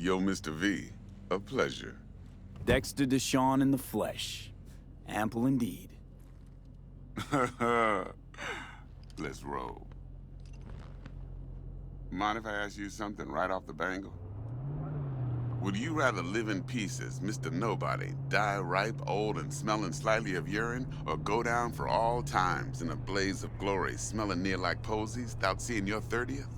Yo, Mr. V. A pleasure. Dexter Deshawn in the flesh. Ample indeed. Let's roll. Mind if I ask you something right off the bangle? Would you rather live in pieces, Mr. Nobody, die ripe, old, and smelling slightly of urine, or go down for all times in a blaze of glory, smelling near like posies, without seeing your 30th?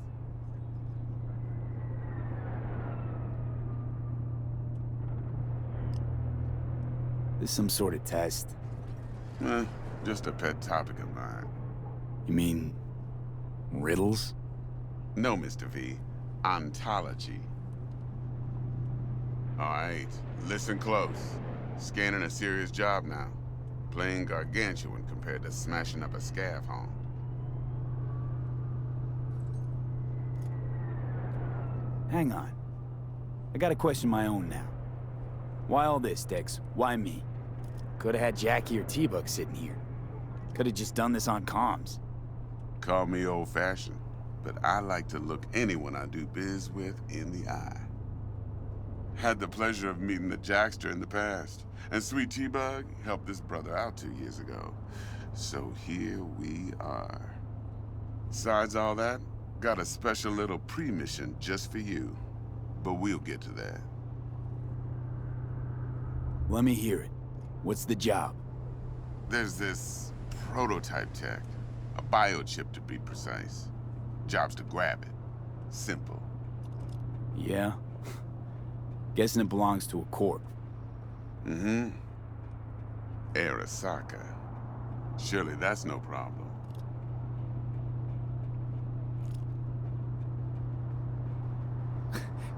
This some sort of test? Just a pet topic of mine. You mean... riddles? No, Mr. V. Ontology. Alright, listen close. Scanning a serious job now. Playing gargantuan compared to smashing up a scaffold. Hang on. I got a question of my own now. Why all this, Dex? Why me? Could've had Jackie or T-Bug sitting here. Could've just done this on comms. Call me old-fashioned, but I like to look anyone I do biz with in the eye. Had the pleasure of meeting the Jackster in the past, and Sweet T-Bug helped this brother out 2 years ago. So here we are. Besides all that, got a special little pre-mission just for you. But we'll get to that. Let me hear it. What's the job? There's this prototype tech. A biochip to be precise. Job's to grab it. Simple. Yeah? Guessing it belongs to a corp. Mm-hmm. Arasaka. Surely that's no problem.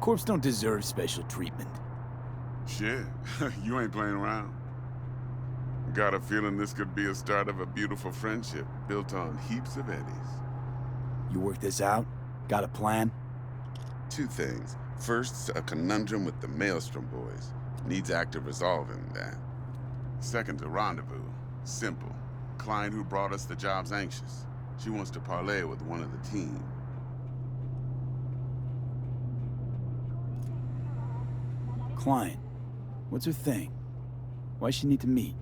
Corps don't deserve special treatment. Shit, you ain't playing around. Got a feeling this could be a start of a beautiful friendship built on heaps of eddies. You work this out? Got a plan? Two things. First, a conundrum with the Maelstrom boys. Needs active resolving that. Second, a rendezvous. Simple. Client who brought us the job's anxious. She wants to parlay with one of the team. Client. What's her thing? Why's she need to meet?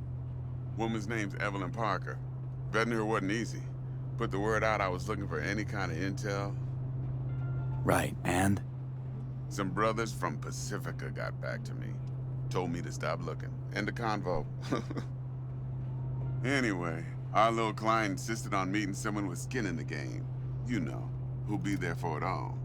Woman's name's Evelyn Parker. Betting her wasn't easy. Put the word out I was looking for any kind of intel. Right, and? Some brothers from Pacifica got back to me. Told me to stop looking. End of convo. Anyway, our little client insisted on meeting someone with skin in the game. You know, who'll be there for it all.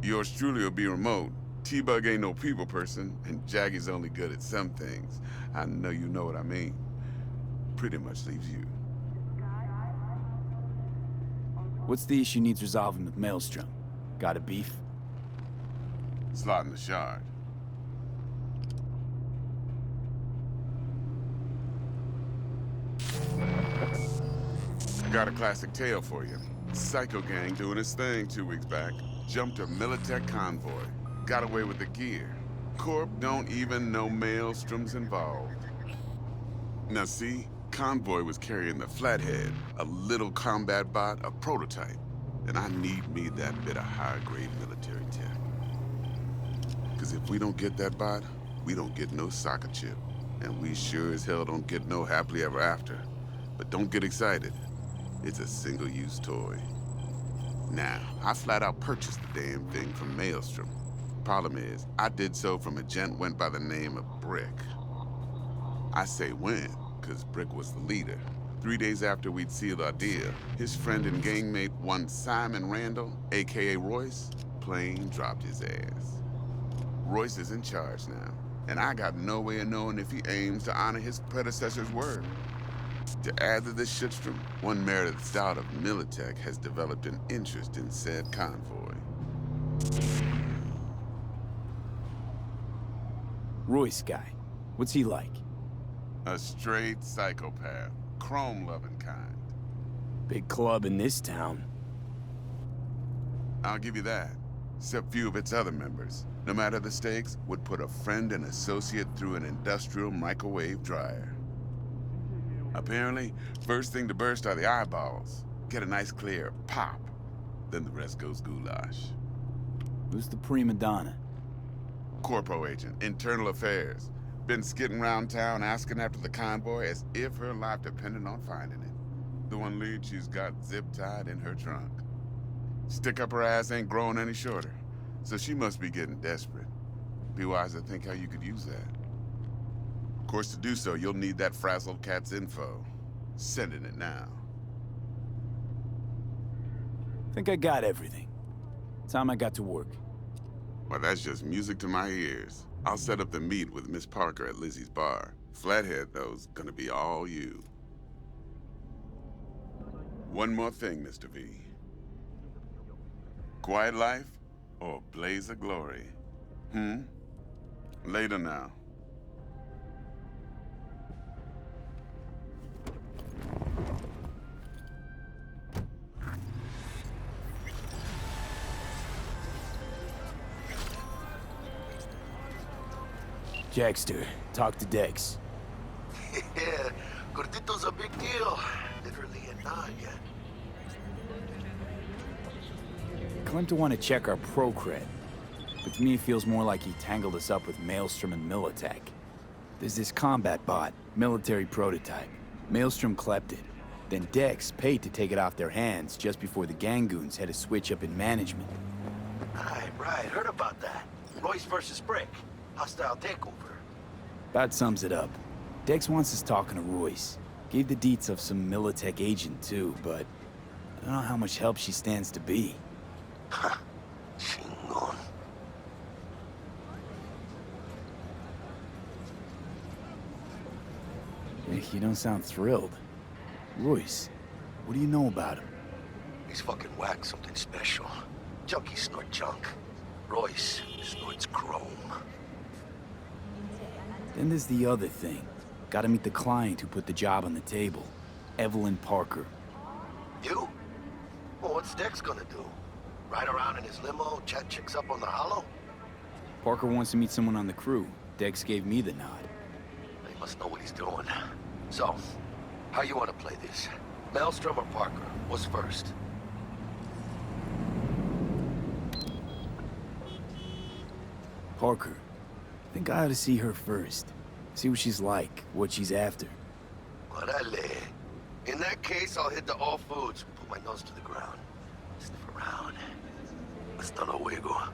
Yours truly will be remote. T-Bug ain't no people person, and Jaggy's only good at some things. I know you know what I mean. Pretty much leaves you. What's the issue needs resolving with Maelstrom? Got a beef? Slotting the shard. Got a classic tale for you. Psycho gang doing his thing 2 weeks back. Jumped a Militech convoy. Got away with the gear. Corp don't even know Maelstrom's involved. Now see, convoy was carrying the Flathead, a little combat bot, a prototype. And I need me that bit of high-grade military tech. Cause if we don't get that bot, we don't get no soccer chip. And we sure as hell don't get no happily ever after. But don't get excited. It's a single-use toy. Now, I flat out purchased the damn thing from Maelstrom. Problem is, I did so from a gent went by the name of Brick. I say when, cause Brick was the leader. 3 days after we'd sealed our deal, his friend and gangmate, one Simon Randall, aka Royce, plain dropped his ass. Royce is in charge now, and I got no way of knowing if he aims to honor his predecessor's word. To add to this shitstorm, one Meredith Stout of Militech has developed an interest in said convoy. Royce guy. What's he like? A straight psychopath. Chrome-loving kind. Big club in this town. I'll give you that. Except few of its other members, no matter the stakes, would put a friend and associate through an industrial microwave dryer. Apparently, first thing to burst are the eyeballs. Get a nice clear pop. Then the rest goes goulash. Who's the prima donna? Corpo agent, internal affairs. Been skidding around town asking after the convoy as if her life depended on finding it. The one lead she's got zip-tied in her trunk. Stick up her ass ain't growing any shorter, so she must be getting desperate. Be wise to think how you could use that. Of course, to do so, you'll need that frazzled cat's info. Sending it now. Think I got everything. Time I got to work. Well, that's just music to my ears. I'll set up the meet with Miss Parker at Lizzie's bar. Flathead, though's gonna be all you. One more thing, Mr. V. Quiet life or blaze of glory? Later now. Dexter, talk to Dex. Yeah, Gordito's a big deal. Literally a nod, yeah. Claimed to want to check our pro cred, but to me it feels more like he tangled us up with Maelstrom and Militech. There's this combat bot, military prototype. Maelstrom clept it. Then Dex paid to take it off their hands just before the Gangoons had a switch up in management. Right, heard about that. Royce versus Brick. Hostile takeover. About sums it up. Dex wants us talking to Royce. Gave the deets of some Militech agent too, but I don't know how much help she stands to be. Ha. Chingon. You don't sound thrilled. Royce, what do you know about him? He's fucking whack something special. Junkies snort junk. Royce snorts chrome. Then there's the other thing. Gotta meet the client who put the job on the table. Evelyn Parker. You? Well, what's Dex gonna do? Ride around in his limo, chat chicks up on the hollow? Parker wants to meet someone on the crew. Dex gave me the nod. He must know what he's doing. So, how you want to play this? Maelstrom or Parker? What's first? Parker. I think I ought to see her first. See what she's like, what she's after. Orale. In that case, I'll hit the all foods, put my nose to the ground. Sniff around. Hasta luego.